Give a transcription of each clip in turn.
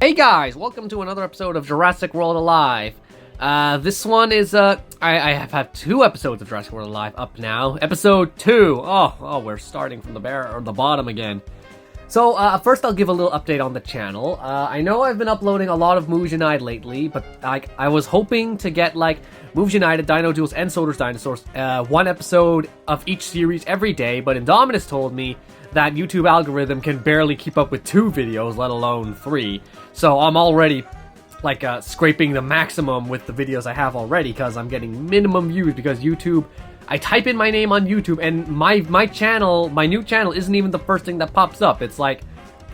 Hey guys, welcome to another episode of Jurassic World Alive. This one is, I have two episodes of Jurassic World Alive up now. Episode 2. Oh, we're starting from the bottom again. So, first I'll give a little update on the channel. I know I've been uploading a lot of Moves United lately, but I was hoping to get, Moves United, Dino Duels, and Soder's Dinosaurs, one episode of each series every day, but Indominus told me that YouTube algorithm can barely keep up with 2 videos, let alone 3. So I'm already, scraping the maximum with the videos I have already, because I'm getting minimum views, because YouTube... I type in my name on YouTube, and my channel, my new channel, isn't even the first thing that pops up. It's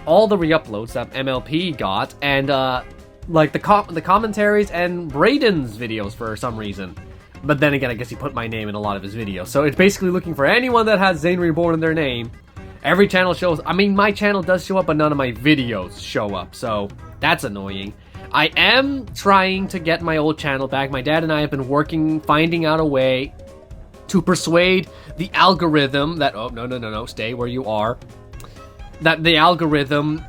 all the re-uploads that MLP got, and the commentaries and Brayden's videos for some reason. But then again, I guess he put my name in a lot of his videos. So it's basically looking for anyone that has Zainreborn in their name. Every channel shows... I mean, my channel does show up, but none of my videos show up, so that's annoying. I am trying to get my old channel back. My dad and I have been working, finding out a way to persuade the algorithm that... Oh, no, stay where you are. That the algorithm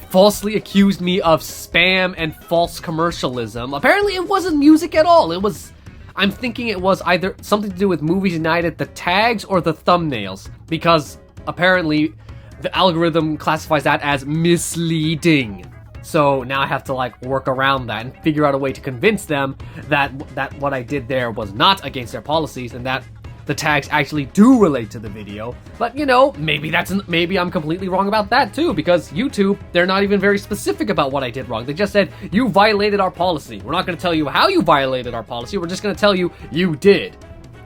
falsely accused me of spam and false commercialism. Apparently it wasn't music at all. It was... I'm thinking it was either something to do with Movies United, the tags, or the thumbnails. Because apparently the algorithm classifies that as misleading. So now I have to work around that and figure out a way to convince them that what I did there was not against their policies and that the tags actually do relate to the video. But maybe I'm completely wrong about that too, because YouTube, they're not even very specific about what I did wrong. They just said, you violated our policy. We're not going to tell you how you violated our policy. We're just going to tell you you did.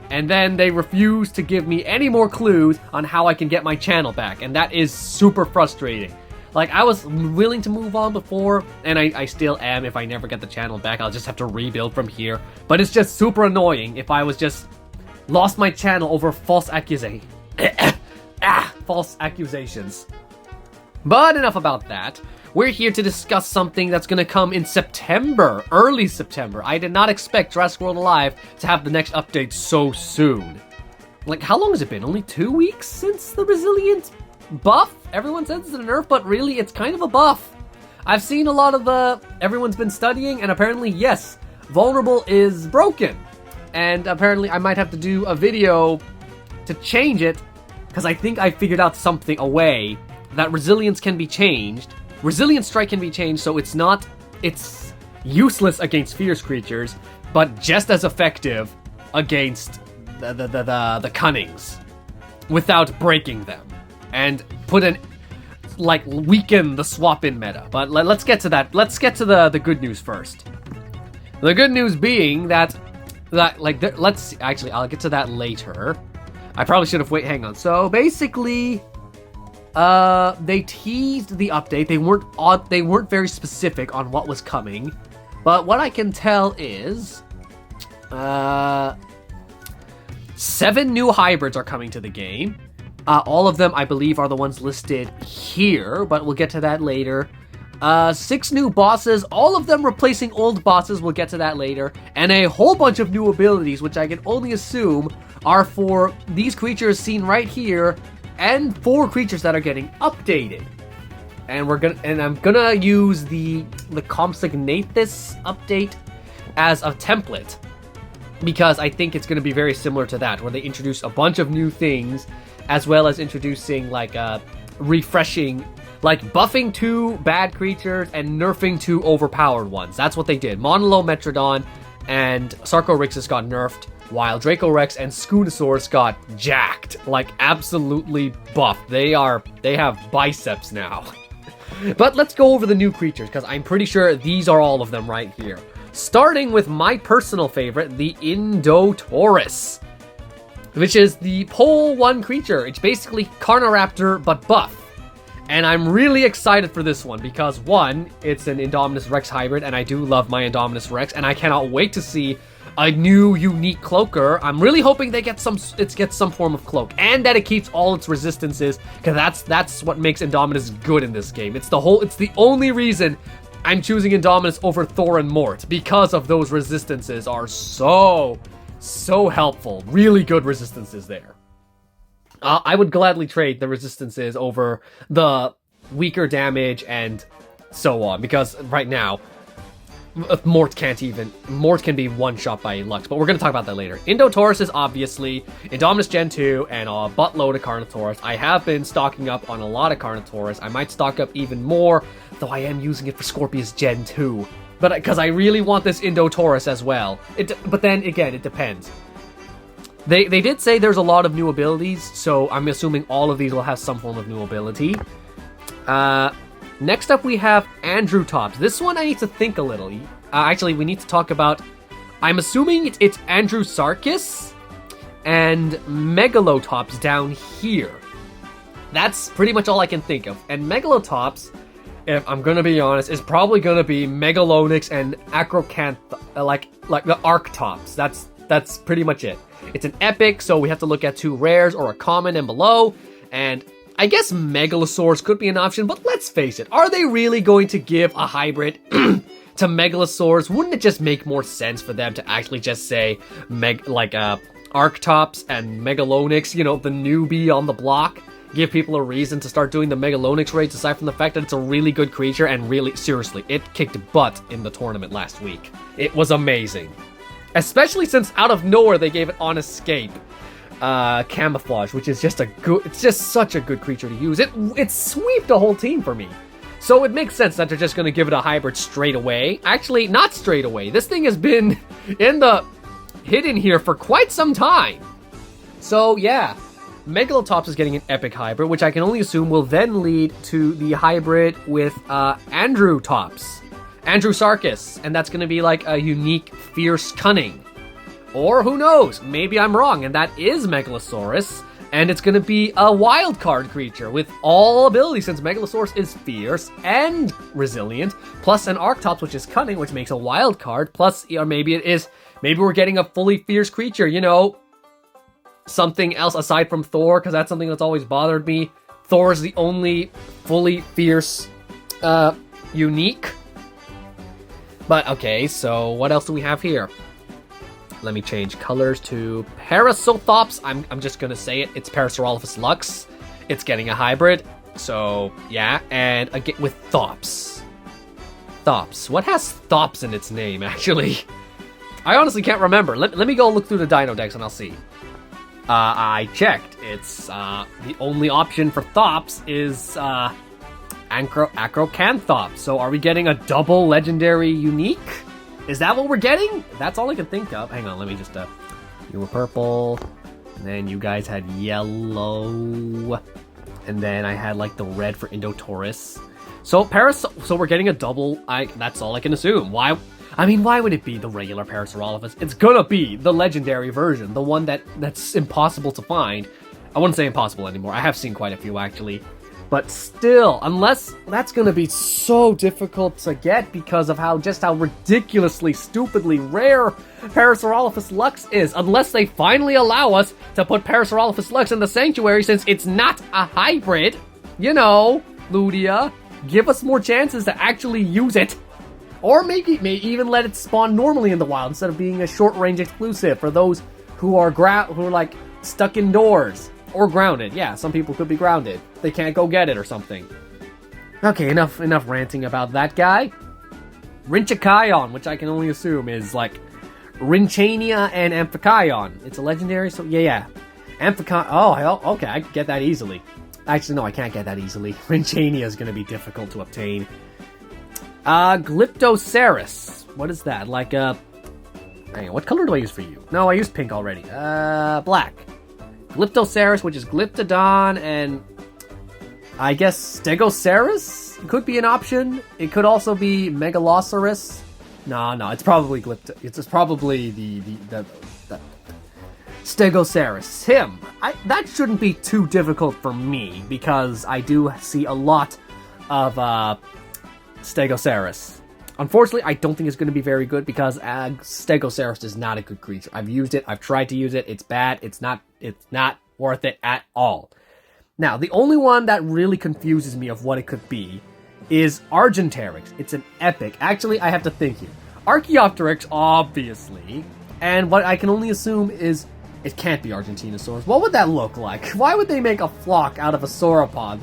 And then they refuse to give me any more clues on how I can get my channel back. And that is super frustrating. I was willing to move on before, and I still am. If I never get the channel back, I'll just have to rebuild from here. But it's just super annoying if I was just lost my channel over false accusations. False accusations. But enough about that. We're here to discuss something that's going to come in September, early September. I did not expect Jurassic World Alive to have the next update so soon. How long has it been? Only 2 weeks since the Resilience buff? Everyone says it's a nerf, but really, it's kind of a buff. I've seen a lot of everyone's been studying, and apparently, yes, Vulnerable is broken. And apparently, I might have to do a video to change it, because I think I figured out a way that Resilience can be changed. Resilience Strike can be changed, so it's useless against fierce creatures, but just as effective against the Cunnings, without breaking them. And weaken the swap-in meta. But let's get to that. Let's get to the good news first. The good news being that actually, I'll get to that later. I probably should have hang on. So basically, they teased the update. They weren't very specific on what was coming. But what I can tell is, 7 new hybrids are coming to the game. All of them, I believe, are the ones listed here, but we'll get to that later. 6 new bosses, all of them replacing old bosses, we'll get to that later. And a whole bunch of new abilities, which I can only assume are for these creatures seen right here, and 4 creatures that are getting updated. And I'm gonna use the Compsignate this update as a template, because I think it's gonna be very similar to that, where they introduce a bunch of new things, as well as introducing, refreshing, buffing 2 bad creatures and nerfing 2 overpowered ones. That's what they did. Monolometrodon and Sarcorhexis got nerfed, while Dracorex and Skoonosaurus got jacked. Absolutely buffed. They have biceps now. But let's go over the new creatures, because I'm pretty sure these are all of them right here. Starting with my personal favorite, the Indotaurus, which is the Pole 1 creature. It's basically Carniraptor, but buff. And I'm really excited for this one, because 1, it's an Indominus Rex hybrid, and I do love my Indominus Rex, and I cannot wait to see a new, unique cloaker. I'm really hoping it gets some form of cloak, and that it keeps all its resistances, because that's what makes Indominus good in this game. It's the only reason I'm choosing Indominus over Thor and Mort, because of those resistances are so helpful. Really good resistances there. I would gladly trade the resistances over the weaker damage and so on, because right now, Mort can be one-shot by Lux, but we're going to talk about that later. Indotaurus is obviously Indominus Gen 2 and a buttload of Carnotaurus. I have been stocking up on a lot of Carnotaurus. I might stock up even more, though I am using it for Scorpius Gen 2. But because I really want this Indotaurus as well. But then, again, it depends. They did say there's a lot of new abilities, so I'm assuming all of these will have some form of new ability. Next up, we have Andrewtops. This one I need to think a little. Actually, we need to talk about... I'm assuming it's Andrewsarchus and Megalotops down here. That's pretty much all I can think of. And Megalotops, if I'm gonna be honest, is probably gonna be Megalonyx and Acrocanth, like the Arctops. That's pretty much it. It's an epic, so we have to look at 2 rares or a common and below, and I guess Megalosaurus could be an option, but let's face it, are they really going to give a hybrid to Megalosaurus? Wouldn't it just make more sense for them to actually just say Arctops and Megalonyx, you know, the newbie on the block? Give people a reason to start doing the Megalonyx raids, aside from the fact that it's a really good creature, and really, seriously, it kicked butt in the tournament last week. It was amazing. Especially since out of nowhere they gave it on escape. Camouflage, which is just it's just such a good creature to use. It sweeped the whole team for me. So it makes sense that they're just going to give it a hybrid straight away. Actually, not straight away. This thing has been hidden here for quite some time. So yeah, Megalotops is getting an epic hybrid, which I can only assume will then lead to the hybrid with Andrewtops, Andrewsarchus, and that's going to be like a unique fierce cunning. Or who knows, maybe I'm wrong, and that is Megalosaurus, and it's going to be a wild card creature with all abilities, since Megalosaurus is fierce and resilient, plus an Arctops, which is cunning, which makes a wild card, plus, or maybe we're getting a fully fierce creature, you know, something else aside from Thor, because that's something that's always bothered me. Thor is the only fully fierce, unique. But, okay, so what else do we have here? Let me change colors to Parasolthops. I'm just gonna say it. It's Parasaurolophus Lux. It's getting a hybrid. So, yeah. And again, with Thops. Thops. What has Thops in its name, actually? I honestly can't remember. Let me go look through the Dino Dex and I'll see. I checked. It's, the only option for Thops is, Acrocanthops. So are we getting a double legendary unique? Is that what we're getting? That's all I can think of. Hang on, let me just, you were purple, and then you guys had yellow, and then I had, like, the red for Indotaurus. So, so we're getting a double, that's all I can assume. Why would it be the regular Parasaurolophus? It's gonna be the legendary version, the one that's impossible to find. I wouldn't say impossible anymore. I have seen quite a few, actually. But still, unless that's going to be so difficult to get because of how ridiculously, stupidly rare Parasaurolophus Lux is. Unless they finally allow us to put Parasaurolophus Lux in the Sanctuary, since it's not a hybrid. You know, Ludia, give us more chances to actually use it. Or maybe even let it spawn normally in the wild instead of being a short-range exclusive for those who are like stuck indoors. Or grounded. Yeah, some people could be grounded. They can't go get it or something. Okay, enough ranting about that guy. Rinchakaion, which I can only assume is like Rinchania and Amphicaion. It's a legendary, so yeah. Amphicaion, oh, hell, okay, I can get that easily. Actually, no, I can't get that easily. Rinchania is going to be difficult to obtain. Glyptoceras. What is that? Like, hang on, what color do I use for you? No, I used pink already. Black. Glyptoceras, which is Glyptodon, and I guess Stegosaurus could be an option. It could also be Megalosaurus. No, it's probably it's probably the Stegosaurus. Him. That shouldn't be too difficult for me because I do see a lot of Stegosaurus. Unfortunately, I don't think it's going to be very good because Stegosaurus is not a good creature. I've used it. I've tried to use it. It's bad. It's not worth it at all. Now, the only one that really confuses me of what it could be is Argentarix. It's an epic. Actually, I have to think here. Archaeopteryx, obviously. And what I can only assume is it can't be Argentinosaurus. What would that look like? Why would they make a flock out of a sauropod?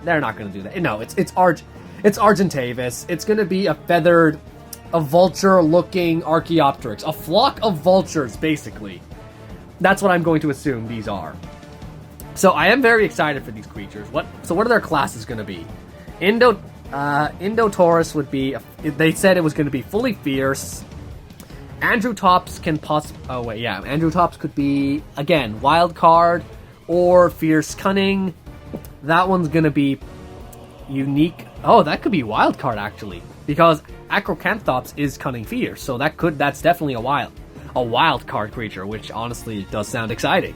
They're not going to do that. No, It's Argentavis. It's gonna be a vulture-looking Archaeopteryx. A flock of vultures, basically. That's what I'm going to assume these are. So I am very excited for these creatures. What are their classes gonna be? Indotaurus would be... They said it was gonna be fully fierce. Androtops can Androtops could be, again, wild card or fierce cunning. That one's gonna be unique. Oh, that could be wild card, actually, because Acrocanthops is cunning fierce, so that's definitely a wild card creature, which honestly does sound exciting.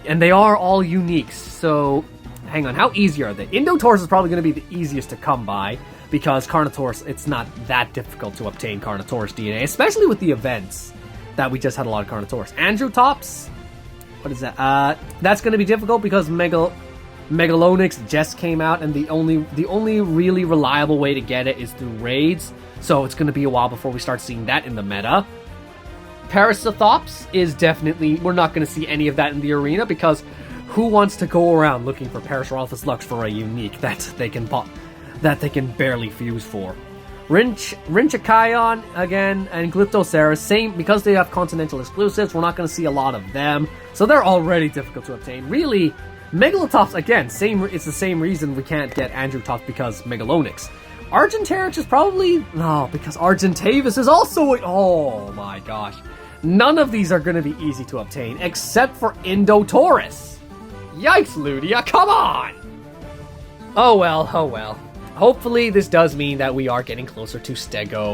And they are all unique, so hang on, how easy are they? Indotaurus is probably going to be the easiest to come by, because Carnotaurus, it's not that difficult to obtain Carnotaurus DNA, especially with the events that we just had a lot of Carnotaurus. Androtops, what is that? That's going to be difficult because Megalonyx just came out, and the only really reliable way to get it is through raids, so it's going to be a while before we start seeing that in the meta. Parasithops is definitely... We're not going to see any of that in the arena, because who wants to go around looking for Parasaurolophus Lux for a unique that they can barely fuse for? Rinchachion, again, and Glyptoceras, same, because they have continental exclusives, we're not going to see a lot of them, so they're already difficult to obtain. Really, Megalatops, again, it's the same reason we can't get Androtops, because Megalonyx. Argentarix is probably... No, because Argentavis is also... Oh my gosh. None of these are going to be easy to obtain, except for Indotaurus. Yikes, Ludia, come on! Oh well. Hopefully this does mean that we are getting closer to Ceratops?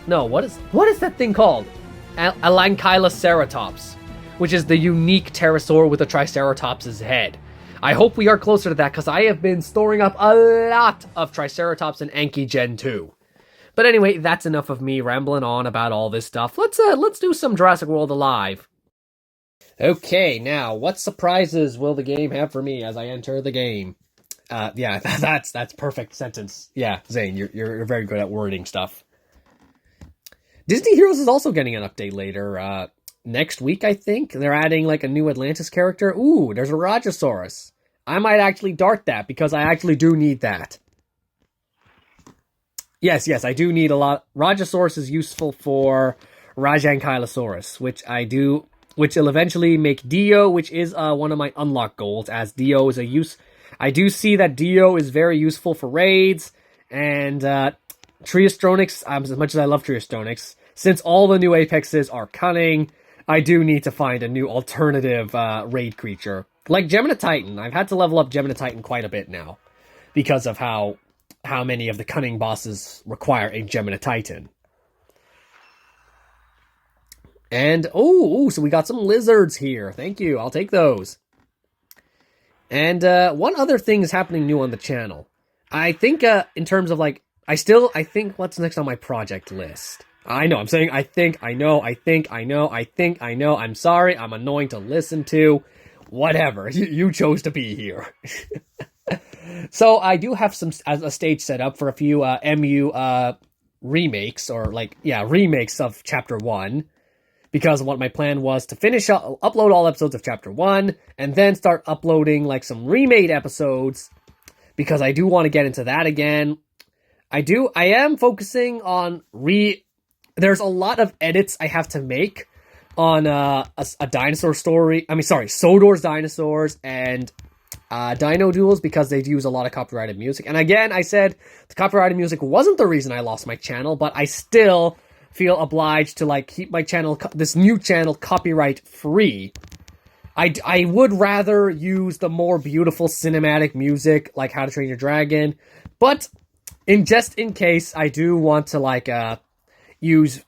No, what is that thing called? Alankyloceratops, which is the unique pterosaur with a Triceratops' head. I hope we are closer to that, because I have been storing up a lot of Triceratops and Anki Gen 2. But anyway, that's enough of me rambling on about all this stuff. Let's do some Jurassic World Alive. Okay, now, what surprises will the game have for me as I enter the game? Yeah, that's perfect sentence. Yeah, Zane, you're very good at wording stuff. Disney Heroes is also getting an update later, next week, I think. They're adding, like, a new Atlantis character. Ooh, there's a Rajasaurus. I might actually dart that, because I actually do need that. Yes, I do need a lot. Rajasaurus is useful for Rajankylosaurus, which will eventually make Dio, which is one of my unlock goals, as Dio is I do see that Dio is very useful for raids, and Triastronix, as much as I love Triastronix, since all the new Apexes are cunning, I do need to find a new alternative raid creature. Like Gemini Titan. I've had to level up Gemini Titan quite a bit now, because of how many of the cunning bosses require a Gemini Titan. And, so we got some lizards here. Thank you, I'll take those. And one other thing is happening new on the channel. I think in terms of like, I think what's next on my project list. I know, I'm saying I think, I know, I'm sorry, I'm annoying to listen to. Whatever, you chose to be here. So I do have a stage set up for a few MU remakes, or remakes of Chapter 1. Because what my plan was to upload all episodes of Chapter 1, and then start uploading like some remade episodes, because I do want to get into that again. I am focusing on there's a lot of edits I have to make on a dinosaur story. Sodor's Dinosaurs and Dino Duels, because they use a lot of copyrighted music. And again, I said the copyrighted music wasn't the reason I lost my channel, but I still feel obliged to like keep my channel, this new channel, copyright free. I would rather use the more beautiful cinematic music, like How to Train Your Dragon, but just in case, I do want to use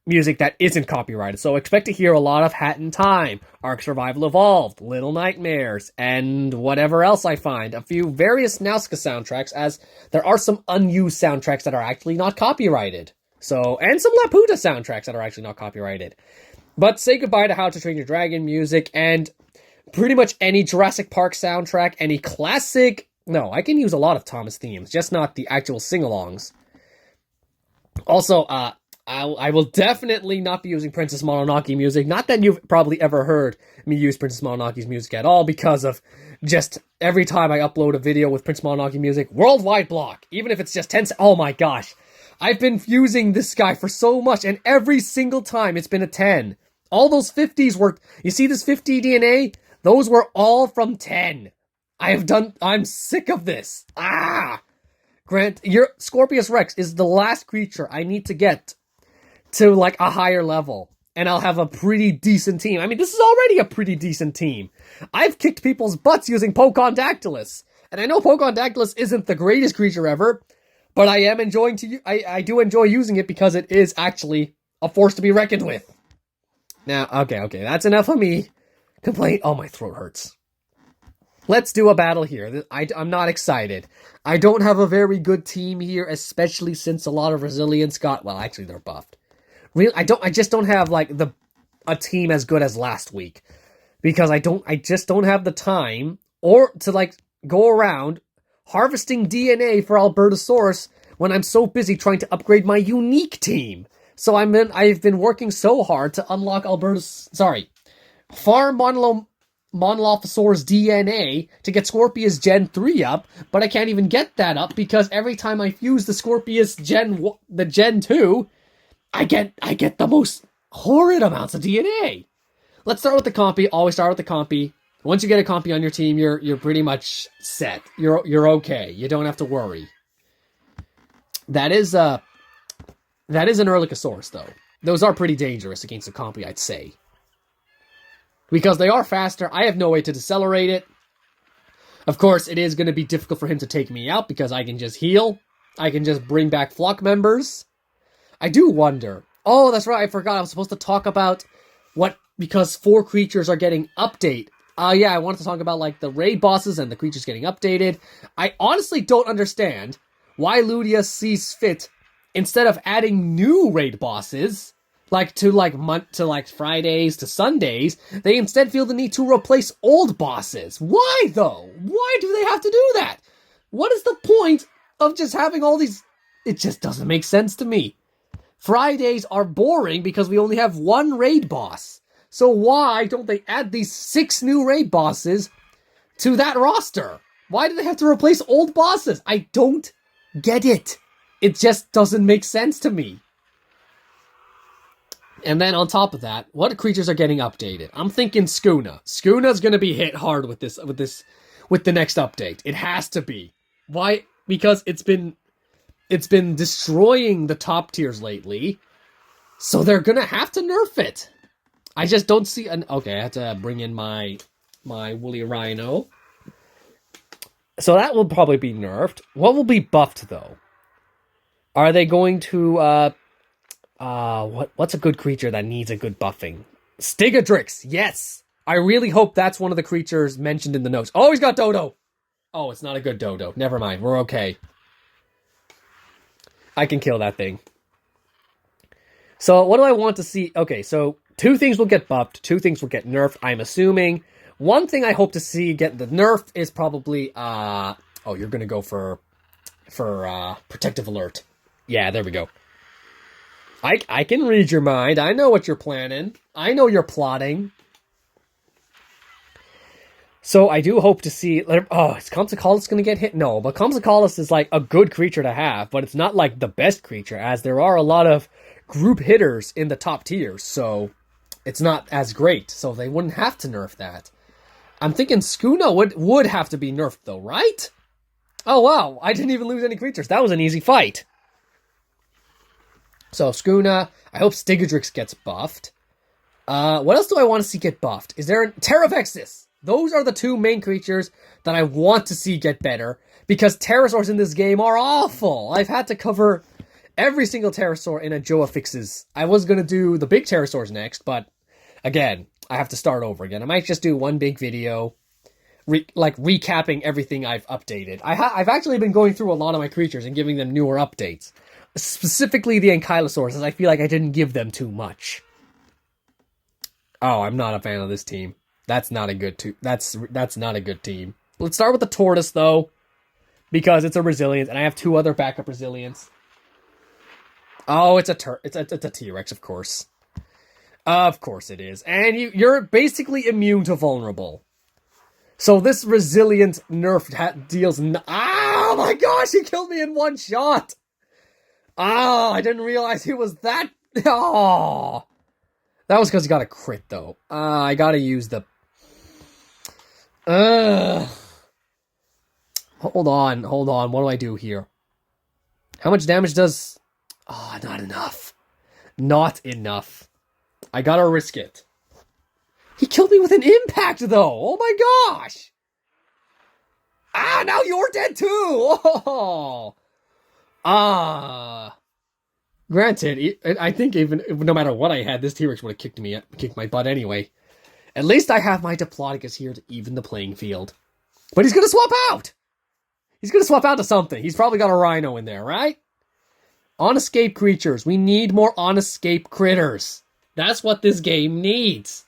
music that isn't copyrighted. So expect to hear a lot of Hat in Time, Ark Survival Evolved, Little Nightmares, and whatever else I find. A few various Nazca soundtracks, as there are some unused soundtracks that are actually not copyrighted. So, and some Laputa soundtracks that are actually not copyrighted. But say goodbye to How to Train Your Dragon music, and pretty much any Jurassic Park soundtrack, any classic... No, I can use a lot of Thomas themes, just not the actual sing-alongs. Also, I will definitely not be using Princess Mononoke music. Not that you've probably ever heard me use Princess Mononoke's music at all, because of just every time I upload a video with Princess Mononoke music, worldwide block. Even if it's just 10 oh my gosh. I've been using this guy for so much, and every single time it's been a 10. All those 50s were, you see this 50 DNA? Those were all from 10. I'm sick of this. Grant, your Scorpius Rex is the last creature I need to get to like a higher level, and I'll have a pretty decent team. I mean, this is already a pretty decent team. I've kicked people's butts using Pokondactylus, and I know Pokondactylus isn't the greatest creature ever, but I am enjoying I do enjoy using it because it is actually a force to be reckoned with. Now, okay, that's enough of me complaining. Oh, my throat hurts. Let's do a battle here. I'm not excited. I don't have a very good team here, especially since a lot of Resilience got, well, actually they're buffed. I just don't have like a team as good as last week, because I just don't have the time or to like go around harvesting DNA for Albertosaurus when I'm so busy trying to upgrade my unique team. So I've been working so hard to unlock farm Monolophosaurus DNA to get Scorpius Gen 3 up, but I can't even get that up because every time I fuse the Scorpius Gen 2, I get the most horrid amounts of DNA. Let's start with the compy. Always start with the compy. Once you get a compy on your team, you're pretty much set. You're okay. You don't have to worry. That is an Erlikosaurus though. Those are pretty dangerous against a compy, I'd say. Because they are faster. I have no way to decelerate it. Of course, it is going to be difficult for him to take me out because I can just heal. I can just bring back flock members. I do wonder. Oh, that's right. I forgot. I was supposed to talk about because 4 creatures are getting update. Yeah, I wanted to talk about like the raid bosses and the creatures getting updated. I honestly don't understand why Ludia sees fit, instead of adding new raid bosses, to Fridays to Sundays, they instead feel the need to replace old bosses. Why though? Why do they have to do that? What is the point of just having all these? It just doesn't make sense to me. Fridays are boring because we only have one raid boss. So why don't they add these 6 new raid bosses to that roster? Why do they have to replace old bosses? I don't get it. It just doesn't make sense to me. And then on top of that, what creatures are getting updated? I'm thinking Skuna. Skuna's gonna be hit hard with the next update. It has to be. Why? Because it's been destroying the top tiers lately, so they're gonna have to nerf it. I just don't see okay, I have to bring in my woolly rhino. So that will probably be nerfed. What will be buffed though? Are they going to what's a good creature that needs a good buffing? Stigadrix, yes! I really hope that's one of the creatures mentioned in the notes. Oh, he's got Dodo! Oh, it's not a good Dodo. Never mind, we're okay. I can kill that thing. So, what do I want to see? Okay, so 2 things will get buffed, 2 things will get nerfed, I'm assuming. One thing I hope to see get the nerf is probably, you're gonna go for Protective Alert. Yeah, there we go. I can read your mind. I know what you're planning. I know you're plotting. So I do hope to see... is Compsognathus going to get hit? No, but Compsognathus is like a good creature to have, but it's not like the best creature, as there are a lot of group hitters in the top tiers, so it's not as great, so they wouldn't have to nerf that. I'm thinking Skuna would have to be nerfed though, right? Oh wow, I didn't even lose any creatures. That was an easy fight. So Skuna, I hope Stigadrix gets buffed. What else do I want to see get buffed? Is there Terravexis? Those are the 2 main creatures that I want to see get better, because pterosaurs in this game are awful. I've had to cover every single pterosaur in a Joa Fixes. I was going to do the big pterosaurs next, but again, I have to start over again. I might just do one big video, recapping everything I've updated. I've actually been going through a lot of my creatures and giving them newer updates. Specifically the Ankylosaurs, as I feel like I didn't give them too much. Oh, I'm not a fan of this team. That's not a good that's not a good team. Let's start with the Tortoise though, because it's a Resilience, and I have 2 other backup Resilience. Oh, it's a T-Rex, of course. Of course it is. And you're basically immune to vulnerable. So this resilient nerf deals... Oh my gosh, he killed me in one shot! Oh, I didn't realize he was that... Oh! That was because he got a crit, though. I gotta use the... Hold on. What do I do here? How much damage does... Oh, not enough. Not enough. I gotta risk it. He killed me with an impact, though. Oh my gosh. Ah, now you're dead too. Oh. Granted, I think even no matter what I had, this T-Rex would have kicked my butt anyway. At least I have my Diplodocus here to even the playing field. But he's gonna swap out. He's gonna swap out to something. He's probably got a rhino in there, right? On-escape creatures. We need more on-escape critters. That's what this game needs.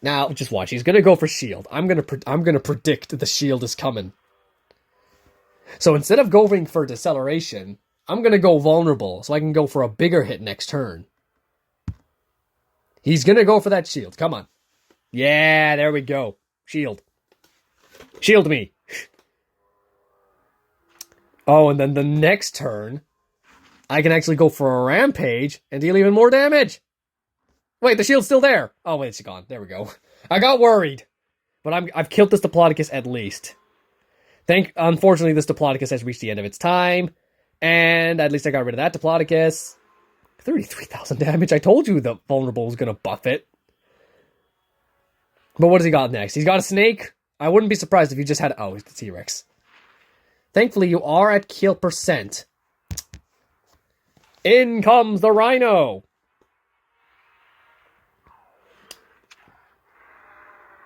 Now, just watch. He's gonna go for shield. I'm gonna predict the shield is coming. So instead of going for deceleration, I'm gonna go vulnerable, so I can go for a bigger hit next turn. He's gonna go for that shield. Come on. Yeah, there we go. Shield. Shield me. Oh, and then the next turn, I can actually go for a rampage and deal even more damage. Wait, the shield's still there. Oh, wait, it's gone. There we go. I got worried. But I've killed this Diplodocus at least. Unfortunately, this Diplodocus has reached the end of its time. And at least I got rid of that Diplodocus. 33,000 damage. I told you the vulnerable was going to buff it. But what does he got next? He's got a snake. I wouldn't be surprised if he just had... Oh, it's the T-Rex. Thankfully, you are at kill percent. In comes the Rhino.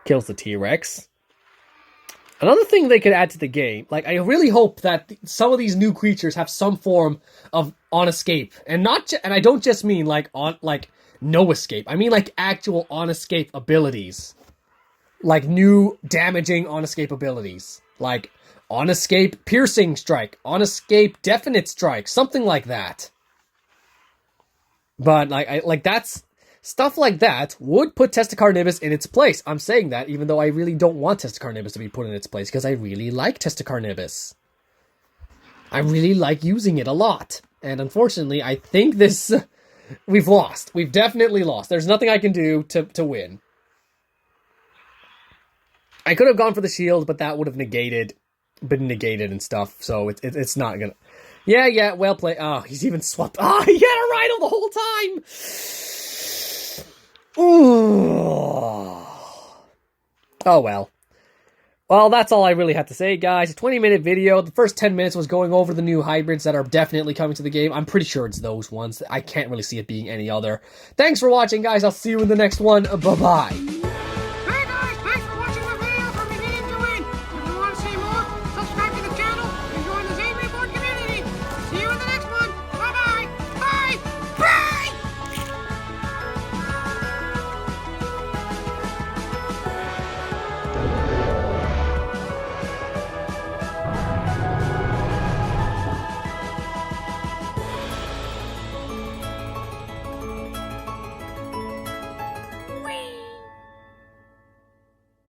Kills the T-Rex. Another thing they could add to the game, like, I really hope that some of these new creatures have some form of on-escape. And and I don't just mean, like, no escape. I mean, like, actual on-escape abilities. Like, new damaging on-escape abilities. Like, on-escape piercing strike. On-escape definite strike. Something like that. But, that's... Stuff like that would put Testicarnibus in its place. I'm saying that even though I really don't want Testicarnibus to be put in its place, because I really like Testicarnibus. I really like using it a lot. And unfortunately, I think this... We've lost. We've definitely lost. There's nothing I can do to win. I could have gone for the shield, but that would have been negated and stuff, so it's not gonna... Yeah, well played. Oh, he's even swapped... Oh, he had a rhino the whole time! Ooh. Oh, well. Well, that's all I really have to say, guys. A 20-minute video. The first 10 minutes was going over the new hybrids that are definitely coming to the game. I'm pretty sure it's those ones. I can't really see it being any other. Thanks for watching, guys. I'll see you in the next one. Bye-bye.